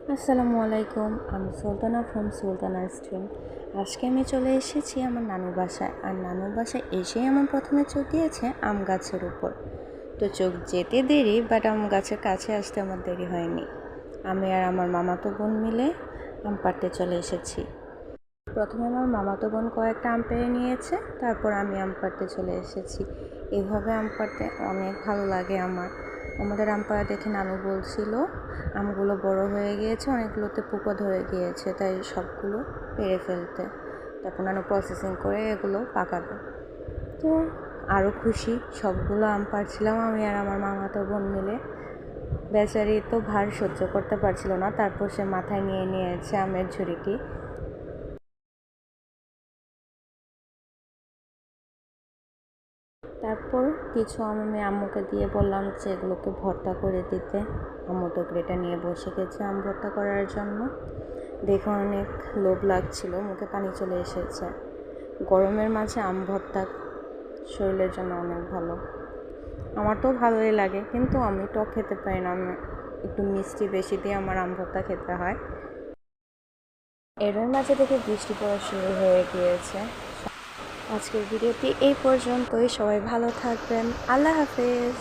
আসসালামু আলাইকুম, আমি সুলতানা ফ্রম সুলতানা স্ট্রিম। আজকে আমি চলে এসেছি আমার নানুর বাসায়। আর নানুর বাসায় এসেই আমার প্রথমে চোখ দিয়েছে আম গাছের উপর। তো চোখ যেতে দেরি, বাট আম গাছের কাছে আসতে আমার দেরি হয়নি। আমি আর আমার মামাতো বোন মিলে আম পাড়তে চলে এসেছি। প্রথমে আমার মামাতো বোন কয়েকটা আম পেড়ে নিয়েছে, তারপর আমি আম পাড়তে চলে এসেছি। এইভাবে আম পাড়তে অনেক ভালো লাগে আমার। আমাদের আম পাড়া দেখে নানু বলছিল আমগুলো বড় হয়ে গিয়েছে, অনেকগুলোতে পোকা ধরে গিয়েছে, তাই সবগুলো পেড়ে ফেলতে। তারপর নানু প্রসেসিং করে এগুলো পাকাবে। তো আরও খুশি, সবগুলো আম পাড়ছিলাম আমি আর আমার মামাতো বোন মিলে। বেচারি তো ভার সহ্য করতে পারছিল না, তারপর সে মাথায় নিয়ে নিয়েছে আমের ঝুড়িটি। তারপর কিছু আমি আম্মুকে দিয়ে বললাম যে এগুলোকে ভর্তা করে দিতে। আম্মু তো গ্রেটার নিয়ে বসে গেছে আম ভর্তা করার জন্য। দেখে অনেক লোভ লাগছিল, মুখে পানি চলে এসেছে। গরমের মাঝে আম ভর্তা শরীরের জন্য অনেক ভালো। আমার তো ভালোই লাগে, কিন্তু আমি টক খেতে পারি না, আমি একটু মিষ্টি বেশি দিয়ে আমার আম ভর্তা খেতে হয়। এর মাঝে থেকে বৃষ্টি পড়া শুরু হয়ে গিয়েছে। আজকের ভিডিওটি এই পর্যন্তই। সবাই ভালো থাকবেন। আল্লাহ হাফেজ।